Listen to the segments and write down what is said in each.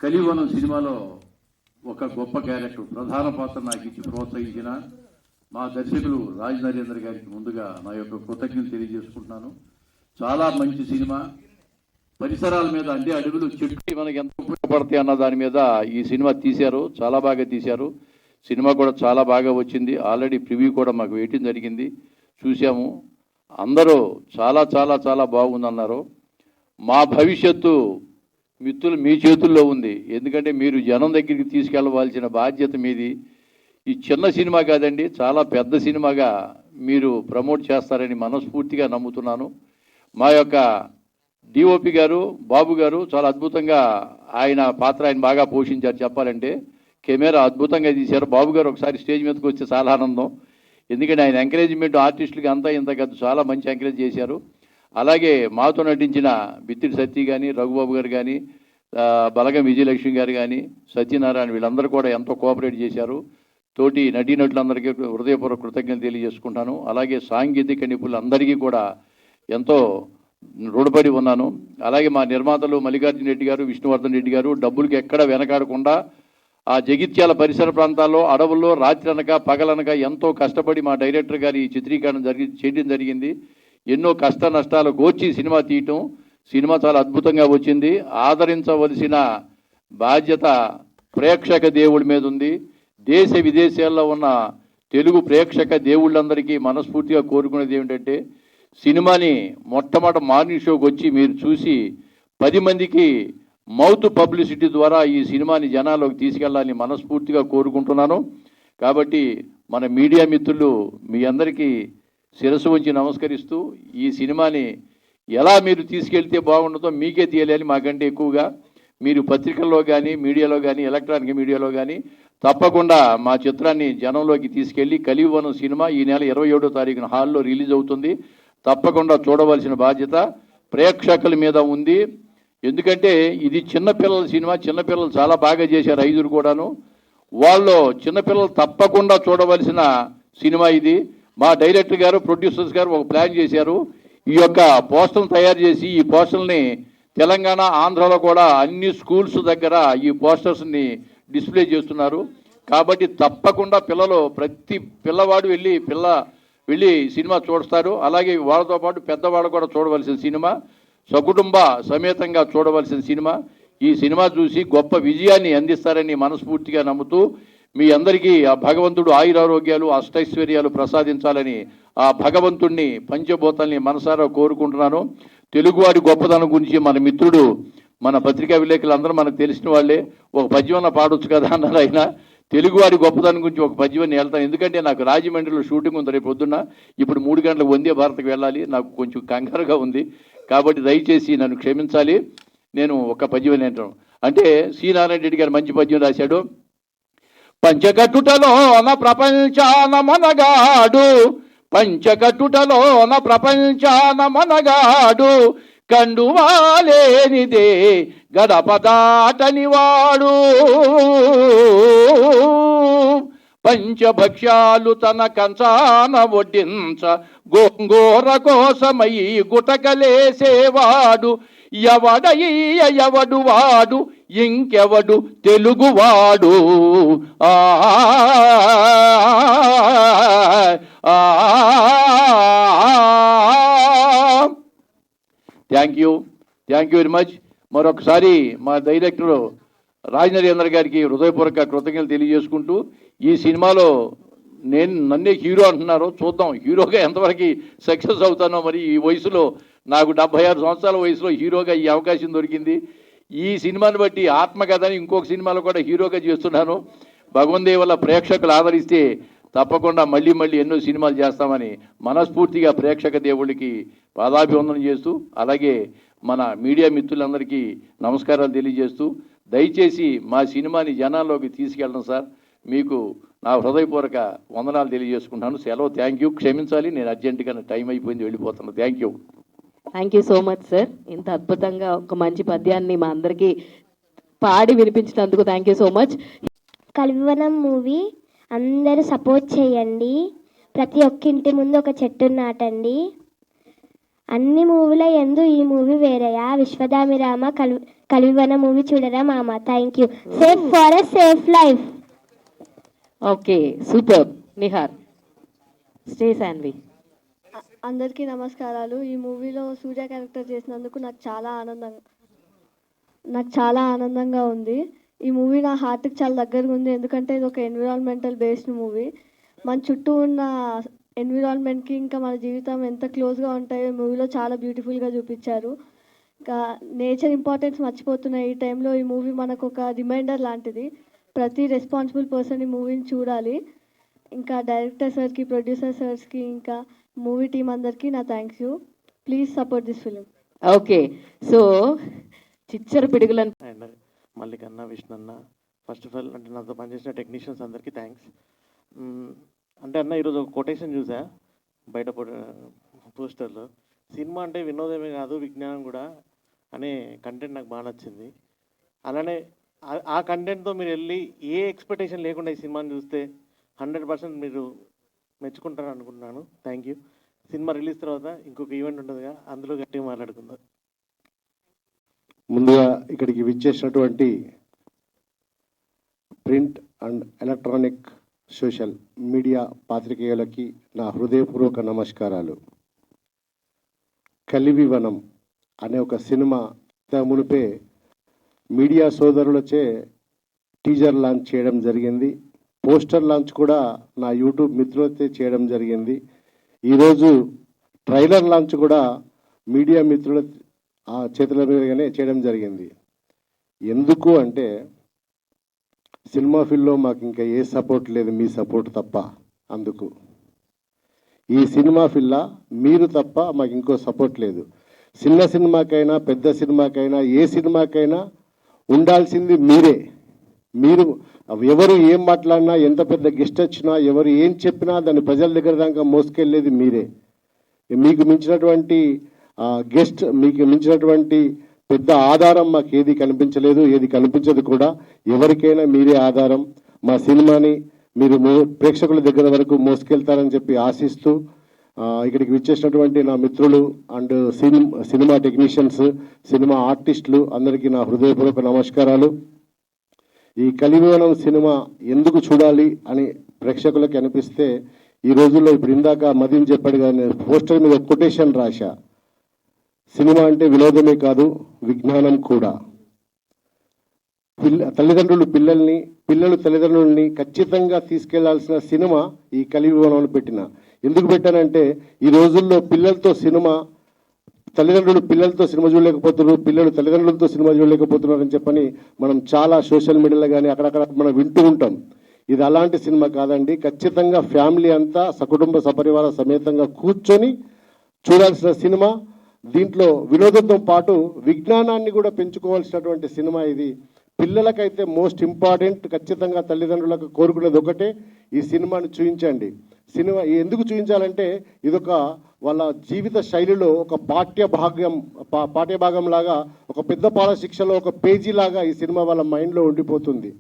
కలివనం సినిమాలో ఒక గొప్ప క్యారెక్టర్ ప్రధాన పాత్ర నాకు ఇచ్చి ప్రోత్సహించిన మా దర్శకులు రాజ్ నరేంద్ర గారికి ముందుగా నా యొక్క కృతజ్ఞతలు తెలియజేసుకుంటున్నాను. చాలా మంచి సినిమా. పరిసరాల మీద అంటే అడుగులు చెట్టు మనకి ఎంత ఉపయోగపడతాయి అన్న దాని మీద ఈ సినిమా తీశారు. చాలా బాగా తీశారు. సినిమా కూడా చాలా బాగా వచ్చింది. ఆల్రెడీ ప్రివ్యూ కూడా మాకు వేయటం జరిగింది, చూసాము. అందరూ చాలా చాలా చాలా బాగుందన్నారు. మా భవిష్యత్తు మిత్రులు మీ చేతుల్లో ఉంది. ఎందుకంటే మీరు జనం దగ్గరికి తీసుకెళ్ళవలసిన బాధ్యత మీది. ఈ చిన్న సినిమా కాదండి, చాలా పెద్ద సినిమాగా మీరు ప్రమోట్ చేస్తారని మనస్ఫూర్తిగా నమ్ముతున్నాను. మా యొక్క డిఓపి గారు బాబు గారు చాలా అద్భుతంగా ఆయన పాత్ర ఆయన బాగా పోషించారు. చెప్పాలంటే కెమెరా అద్భుతంగా తీశారు. బాబు గారు ఒకసారి స్టేజ్ మీదకి వస్తే చాలా ఆనందం. ఎందుకంటే ఆయన ఎంకరేజ్మెంట్ ఆర్టిస్టులకి అంతా ఇంత కాదు, చాలా మంచి ఎంకరేజ్ చేశారు. అలాగే మాతో నటించిన బిత్తిడి సత్య కానీ, రఘుబాబు గారు కానీ, బలగం విజయలక్ష్మి గారు కానీ, సత్యనారాయణ వీళ్ళందరూ కూడా ఎంతో కోఆపరేట్ చేశారు. తోటి నటీనటులందరికీ హృదయపూర్వక కృతజ్ఞతలు తెలియజేసుకుంటాను. అలాగే సాంకేతిక నిపుణులందరికీ కూడా ఎంతో రుణపడి ఉన్నాను. అలాగే మా నిర్మాతలు మల్లికార్జున రెడ్డి గారు, విష్ణువర్ధన్ రెడ్డి గారు డబ్బులకి ఎక్కడ వెనకాడకుండా ఆ జగిత్యాల పరిసర ప్రాంతాల్లో అడవుల్లో రాత్రి పగలనక ఎంతో కష్టపడి మా డైరెక్టర్ గారి చిత్రీకరణ చేయడం జరిగింది. ఎన్నో కష్ట నష్టాలు కోర్చి సినిమా తీయటం. సినిమా చాలా అద్భుతంగా వచ్చింది. ఆదరించవలసిన బాధ్యత ప్రేక్షక దేవుడి మీద ఉంది. దేశ విదేశాల్లో ఉన్న తెలుగు ప్రేక్షక దేవుళ్ళందరికీ మనస్ఫూర్తిగా కోరుకునేది ఏమిటంటే, సినిమాని మొట్టమొదటి మార్నింగ్ షోకి వచ్చి మీరు చూసి 10 మందికి మౌత్ పబ్లిసిటీ ద్వారా ఈ సినిమాని జనాల్లోకి తీసుకెళ్లాలని మనస్ఫూర్తిగా కోరుకుంటున్నాను. కాబట్టి మన మీడియా మిత్రులు మీ అందరికీ శిరస్సు ఉంచి నమస్కరిస్తూ, ఈ సినిమాని ఎలా మీరు తీసుకెళ్తే బాగుంటుందో మీకే తెలియాలి మాకంటే ఎక్కువగా. మీరు పత్రికల్లో కానీ, మీడియాలో కానీ, ఎలక్ట్రానిక్ మీడియాలో కానీ తప్పకుండా మా చిత్రాన్ని జనంలోకి తీసుకెళ్లి కలివనం సినిమా ఈ నెల 27వ తారీఖున హాల్లో రిలీజ్ అవుతుంది. తప్పకుండా చూడవలసిన బాధ్యత ప్రేక్షకుల మీద ఉంది. ఎందుకంటే ఇది చిన్నపిల్లల సినిమా. చిన్నపిల్లలు చాలా బాగా చేశారు, 5 కూడాను. వాళ్ళు చిన్నపిల్లలు తప్పకుండా చూడవలసిన సినిమా ఇది. మా డైరెక్టర్ గారు, ప్రొడ్యూసర్స్ గారు ఒక ప్లాన్ చేశారు. ఈ యొక్క పోస్టర్లు తయారు చేసి ఈ పోస్టర్ని తెలంగాణ, ఆంధ్రాలో కూడా అన్ని స్కూల్స్ దగ్గర ఈ పోస్టర్స్ని డిస్ప్లే చేస్తున్నారు. కాబట్టి తప్పకుండా పిల్లలు, ప్రతి పిల్లవాడు వెళ్ళి సినిమా చూస్తారు. అలాగే వాళ్ళతో పాటు పెద్దవాళ్ళు కూడా చూడవలసిన సినిమా, సకుటుంబ సమేతంగా చూడవలసిన సినిమా. ఈ సినిమా చూసి గొప్ప విజయాన్ని అందిస్తారని మనస్ఫూర్తిగా నమ్ముతూ, మీ అందరికీ ఆ భగవంతుడు ఆయురారోగ్యాలు, అష్టైశ్వర్యాలు ప్రసాదించాలని ఆ భగవంతుణ్ణి, పంచభూతాల్ని మనసారా కోరుకుంటున్నాను. తెలుగువాడి గొప్పతనం గురించి మన మిత్రుడు, మన పత్రికా విలేకరులందరూ మనకు తెలిసిన వాళ్ళే. ఒక పద్యమన్న పాడొచ్చు కదా అన్నారు ఆయన. తెలుగువాడి గొప్పతనం గురించి ఒక పద్యమని వెళ్తాను. ఎందుకంటే నాకు రాజమండ్రిలో షూటింగ్ ఉంది రేపు పొద్దున్న. ఇప్పుడు 3 గంటలకు వందే భారత్కి వెళ్ళాలి. నాకు కొంచెం కంగారుగా ఉంది. కాబట్టి దయచేసి నన్ను క్షమించాలి. నేను ఒక పద్యం అంటాను. అంటే సి నారాయణ రెడ్డి గారు మంచి పద్యం రాశాడు. పంచకట్టుటలోన ప్రపంచాన మనగాడు, పంచకట్టుటలోన ప్రపంచాన మనగాడు, కండువాలేనిదే గడప దాటని వాడు, పంచభక్ష్యాలు తన కంచాన వడ్డించ గోంగూర కోసమై గుటకలేసేవాడు, ఎవడు వాడు ఇంకెవడు తెలుగువాడు. Thank you very much. మరొకసారి మా డైరెక్టర్ రాజ్ నరేంద్ర గారికి హృదయపూర్వక కృతజ్ఞతలు తెలియజేసుకుంటూ, ఈ సినిమాలో నన్నే హీరో అంటున్నారు. చూద్దాం హీరోగా ఎంతవరకు సక్సెస్ అవుతానో. మరి ఈ వయసులో, నాకు 76 సంవత్సరాల వయసులో హీరోగా ఈ అవకాశం దొరికింది. ఈ సినిమాని బట్టి ఆత్మకథని ఇంకొక సినిమాలో కూడా హీరోగా చేస్తున్నాను. భగవంతుడి వల్ల ప్రేక్షకులు ఆదరిస్తే తప్పకుండా మళ్ళీ ఎన్నో సినిమాలు చేస్తామని మనస్ఫూర్తిగా ప్రేక్షక దేవుళ్ళకి పాదాభివందనం చేస్తూ, అలాగే మన మీడియా మిత్రులందరికీ నమస్కారాలు తెలియజేస్తూ, దయచేసి మా సినిమాని జనాల్లోకి తీసుకెళ్ళడం సార్. మీకు నా హృదయపూర్వక వందనాలు తెలియజేసుకుంటాను. సెలవు. Thank you. క్షమించాలి, నేను అర్జెంటుగా టైం అయిపోయింది, వెళ్ళిపోతాను. Thank you so much sir. ఇంత అద్భుతంగా ఒక మంచి పద్యాన్ని మా అందరికీ పాడి వినిపించినందుకు thank you so much. Kalivanam movie అందరూ సపోర్ట్ చేయండి. ప్రతి ఒక్క ఇంటి ముందు ఒక చెట్టు నాటండి. అన్ని మూవీల ఎందు ఈ మూవీ వేరయా. విశ్వదామిరామ కలివన మూవీ చూడరా మామ. Thank you. Safe for a safe life. Okay, super. Nihar, stay Shanvi. అందరికీ నమస్కారాలు. ఈ మూవీలో సూర్య క్యారెక్టర్ చేసినందుకు నాకు చాలా ఆనందంగా ఉంది. ఈ మూవీ నా హార్ట్కి చాలా దగ్గరగా ఉంది, ఎందుకంటే ఇది ఒక ఎన్విరాన్మెంటల్ బేస్డ్ మూవీ. మన చుట్టూ ఉన్న ఎన్విరాన్మెంట్కి ఇంకా మన జీవితం ఎంత క్లోజ్గా ఉంటాయో ఈ మూవీలో చాలా బ్యూటిఫుల్గా చూపించారు. ఇంకా నేచర్ ఇంపార్టెన్స్ మర్చిపోతున్న ఈ టైంలో ఈ మూవీ మనకు ఒక రిమైండర్ లాంటిది. ప్రతి రెస్పాన్సిబుల్ పర్సన్ ఈ మూవీని చూడాలి. ఇంకా డైరెక్టర్ సార్కి, ప్రొడ్యూసర్ సార్స్కి, ఇంకా మూవీ టీం అందరికీ నా thanks you. Please support this film. Okay, so చిచ్చర పిడుగులను అండ్ మల్లికన్న, విష్ణన్న, ఫస్ట్ ఆఫ్ ఆల్ అంటే నాతో పనిచేసిన టెక్నీషియన్స్ అందరికీ థ్యాంక్స్. అంటే అన్న ఈరోజు ఒక కొటేషన్ చూసా బయట పోస్టర్లో, సినిమా అంటే వినోదమే కాదు విజ్ఞానం కూడా అనే కంటెంట్ నాకు బాగా నచ్చింది. అలానే ఆ కంటెంట్తో మీరు వెళ్ళి ఏ ఎక్స్పెక్టేషన్ లేకుండా ఈ సినిమాని చూస్తే 100% మీరు మెచ్చుకుంటారు అనుకుంటున్నాను. Thank you. సినిమా రిలీజ్ తర్వాత ఇంకొక ఈవెంట్ ఉంటుందిగా, అందులో గట్టిగా మాట్లాడుకుందాం. ముందుగా ఇక్కడికి విచ్చేసినటువంటి print and electronic social media పాత్రికేయులకి నా హృదయపూర్వక నమస్కారాలు. కలివివనం అనే ఒక సినిమా మునిపే మీడియా సోదరులచే టీజర్ లాంచ్ చేయడం జరిగింది. పోస్టర్ లాంచ్ కూడా నా యూట్యూబ్ మిత్రులతో చేయడం జరిగింది. ఈరోజు ట్రైలర్ లాంచ్ కూడా మీడియా మిత్రుల చేతుల మీదుగానే చేయడం జరిగింది. ఎందుకు అంటే సినిమా ఫీల్డ్లో మాకు ఇంకా ఏ సపోర్ట్ లేదు, మీ సపోర్ట్ తప్ప. అందుకు ఈ సినిమా ఫీల్డ్లో మీరు తప్ప మాకు ఇంకో సపోర్ట్ లేదు. చిన్న సినిమాకైనా పెద్ద సినిమాకైనా ఏ సినిమాకైనా ఉండాల్సింది మీరే. మీరు ఎవరు ఏం మాట్లాడినా, ఎంత పెద్ద గెస్ట్ వచ్చినా, ఎవరు ఏం చెప్పినా దాన్ని ప్రజల దగ్గర దాకా మోసుకెళ్ళేది మీరే. మీకు మించినటువంటి గెస్ట్, మీకు మించినటువంటి పెద్ద ఆధారం మాకు ఏది కనిపించలేదు, ఏది కనిపించదు కూడా. ఎవరికైనా మీరే ఆధారం. మా సినిమాని మీరు ప్రేక్షకుల దగ్గర వరకు మోసుకెళ్తారని చెప్పి ఆశిస్తూ ఇక్కడికి విచ్చేసినటువంటి నా మిత్రులు అండ్ సినిమా టెక్నీషియన్స్, సినిమా ఆర్టిస్టులు అందరికీ నా హృదయపూర్వక నమస్కారాలు. ఈ కలివివనం సినిమా ఎందుకు చూడాలి అని ప్రేక్షకులకి అనిపిస్తే, ఈ రోజుల్లో ఇప్పుడు ఇందాక మదీన్ చెప్పాడు కానీ పోస్టర్ మీద కొటేషన్ రాశా, సినిమా అంటే వినోదమే కాదు విజ్ఞానం కూడా. తల్లిదండ్రులు పిల్లల్ని, పిల్లలు తల్లిదండ్రులని ఖచ్చితంగా తీసుకెళ్లాల్సిన సినిమా ఈ కలివివనంలో పెట్టిన. ఎందుకు పెట్టానంటే ఈ రోజుల్లో పిల్లలతో సినిమా, తల్లిదండ్రులు పిల్లలతో సినిమా చూడలేకపోతున్నారు, పిల్లలు తల్లిదండ్రులతో సినిమా చూడలేకపోతున్నారని చెప్పని మనం చాలా సోషల్ మీడియాలో కానీ అక్కడక్కడ మనం వింటూ ఉంటాం. ఇది అలాంటి సినిమా కాదండి. ఖచ్చితంగా ఫ్యామిలీ అంతా సకుటుంబ సపరివార సమేతంగా కూర్చొని చూడాల్సిన సినిమా. దీంట్లో వినోదంతో పాటు విజ్ఞానాన్ని కూడా పెంచుకోవాల్సినటువంటి సినిమా ఇది. పిల్లలకైతే మోస్ట్ ఇంపార్టెంట్, ఖచ్చితంగా తల్లిదండ్రులకు కోరుకునేది ఒకటే, ఈ సినిమాని చూపించండి. సినిమా ఎందుకు చూపించాలంటే ఇదొక వాళ్ళ జీవిత శైలిలో ఒక పాఠ్యభాగం లాగా, ఒక పెద్ద పాఠ శిక్షలో ఒక పేజీ లాగా ఈ సినిమా వాళ్ళ మైండ్లో ఉండిపోతుంది.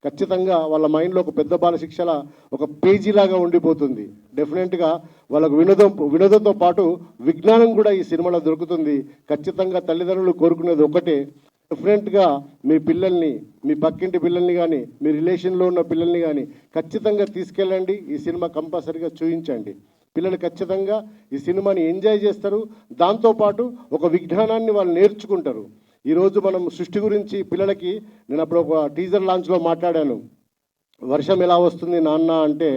ఖచ్చితంగా వాళ్ళ మైండ్లో ఒక పెద్ద బాల శిక్షల ఒక పేజీ లాగా ఉండిపోతుంది. డెఫినెట్గా వాళ్ళకు వినోదంతో పాటు విజ్ఞానం కూడా ఈ సినిమాలో దొరుకుతుంది. ఖచ్చితంగా తల్లిదండ్రులు కోరుకునేది ఒకటే, డెఫినెట్గా మీ పిల్లల్ని, మీ పక్కింటి పిల్లల్ని కానీ, మీ రిలేషన్లో ఉన్న పిల్లల్ని కానీ ఖచ్చితంగా తీసుకెళ్ళండి. ఈ సినిమా కంపల్సరీగా చూపించండి. పిల్లలు ఖచ్చితంగా ఈ సినిమాని ఎంజాయ్ చేస్తారు. దాంతోపాటు ఒక విజ్ఞానాన్ని వాళ్ళు నేర్చుకుంటారు. ఈరోజు మనం సృష్టి గురించి పిల్లలకి, నేను అప్పుడు ఒక టీజర్ లాంచ్లో మాట్లాడాను. వర్షం ఎలా వస్తుంది నాన్న అంటే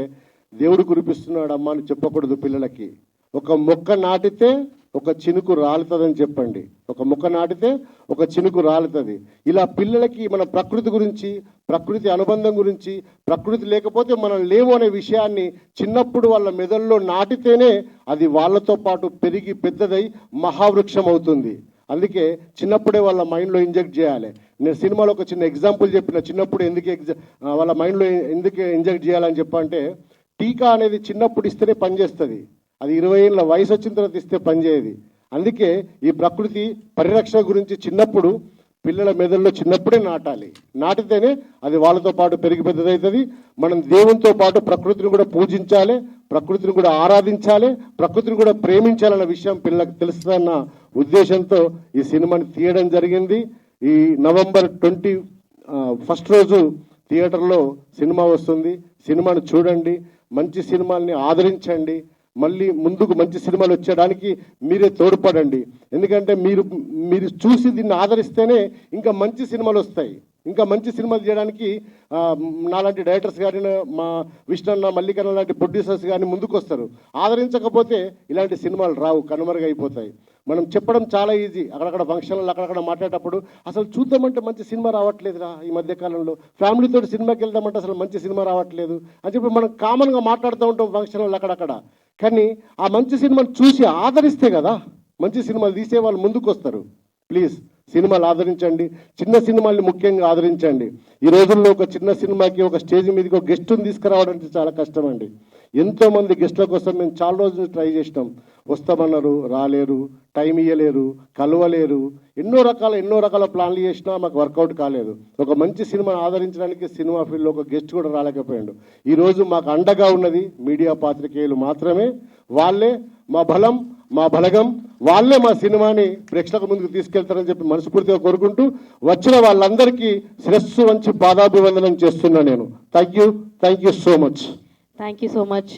దేవుడు కురిపిస్తున్నాడు అమ్మ అని చెప్పకూడదు పిల్లలకి. ఒక మొక్క నాటితే ఒక చినుకు రాలుతుందని చెప్పండి. ఒక మొక్క నాటితే ఒక చినుకు రాలుతుంది. ఇలా పిల్లలకి మన ప్రకృతి గురించి, ప్రకృతి అనుబంధం గురించి, ప్రకృతి లేకపోతే మనం లేము అనే విషయాన్ని చిన్నప్పుడు వాళ్ళ మెదడులో నాటితేనే అది వాళ్ళతో పాటు పెరిగి పెద్దదై మహావృక్షం అవుతుంది. అందుకే చిన్నప్పుడే వాళ్ళ మైండ్లో ఇంజెక్ట్ చేయాలి. నేను సినిమాలో ఒక చిన్న ఎగ్జాంపుల్ చెప్పిన, చిన్నప్పుడు వాళ్ళ మైండ్లో ఎందుకు ఇంజెక్ట్ చేయాలని చెప్పంటే, టీకా అనేది చిన్నప్పుడు ఇస్తేనే పనిచేస్తుంది. అది 20 ఏళ్ళ వయసు వచ్చిన తర్వాత ఇస్తే పనిచేయదు. అందుకే ఈ ప్రకృతి పరిరక్షణ గురించి చిన్నప్పుడు పిల్లల మెదడులో చిన్నప్పుడే నాటాలి. నాటితేనే అది వాళ్ళతో పాటు పెరిగి పెద్దదవుతుంది. మనం దేవునితో పాటు ప్రకృతిని కూడా పూజించాలి, ప్రకృతిని కూడా ఆరాధించాలి, ప్రకృతిని కూడా ప్రేమించాలన్న విషయం పిల్లలకు తెలుస్తుందన్న ఉద్దేశంతో ఈ సినిమాని తీయడం జరిగింది. ఈ నవంబర్ 20 ఫస్ట్ రోజు థియేటర్లో సినిమా వస్తుంది. సినిమాను చూడండి, మంచి సినిమాల్ని ఆదరించండి. మళ్ళీ ముందుకు మంచి సినిమాలు వచ్చేయడానికి మీరే తోడ్పడండి. ఎందుకంటే మీరు చూసి దీన్ని ఆదరిస్తేనే ఇంకా మంచి సినిమాలు వస్తాయి. ఇంకా మంచి సినిమాలు చేయడానికి నాలాంటి డైరెక్టర్స్ కానీ, మా విష్ణన్న, మల్లికన్న లాంటి ప్రొడ్యూసర్స్ కానీ ముందుకు వస్తారు. ఆదరించకపోతే ఇలాంటి సినిమాలు రావు, కనుమరుగైపోతాయి. మనం చెప్పడం చాలా ఈజీ, అక్కడక్కడ ఫంక్షన్లు అక్కడక్కడ మాట్లాడేటప్పుడు అసలు చూద్దామంటే మంచి సినిమా రావట్లేదురా ఈ మధ్యకాలంలో, ఫ్యామిలీతో సినిమాకి వెళ్దామంటే అసలు మంచి సినిమా రావట్లేదు అని చెప్పి మనం కామన్గా మాట్లాడుతూ ఉంటాం ఫంక్షన్లు అక్కడక్కడ. కానీ ఆ మంచి సినిమాను చూసి ఆదరిస్తే కదా మంచి సినిమాలు తీసే వాళ్ళు ముందుకు వస్తారు. ప్లీజ్ సినిమాలు ఆదరించండి, చిన్న సినిమాల్ని ముఖ్యంగా ఆదరించండి. ఈ రోజుల్లో ఒక చిన్న సినిమాకి ఒక స్టేజ్ మీదకి ఒక గెస్ట్ని తీసుకురావడం చాలా కష్టం అండి. ఎంతోమంది గెస్ట్ల కోసం మేము చాలా రోజులు ట్రై చేసినాం, వస్తామన్నారు, రాలేరు, టైం ఇవ్వలేరు, కలవలేరు, ఎన్నో రకాల ప్లాన్లు చేసినా మాకు వర్కౌట్ కాలేదు. ఒక మంచి సినిమా ఆదరించడానికి సినిమా ఫీల్డ్లో ఒక గెస్ట్ కూడా రాలేకపోయాడు. ఈరోజు మాకు అండగా ఉన్నది మీడియా పాత్రికేయులు మాత్రమే. వాళ్ళే మా బలం, మా బలగం, వాళ్ళే మా సినిమాని ప్రేక్షకుల ముందుకు తీసుకెళ్తారని చెప్పి మనస్ఫూర్తిగా కోరుకుంటూ వచ్చిన వాళ్ళందరికీ శిరస్సు వంచి పాదాభివందనం చేస్తున్నా నేను. Thank you so much. Thank you so much.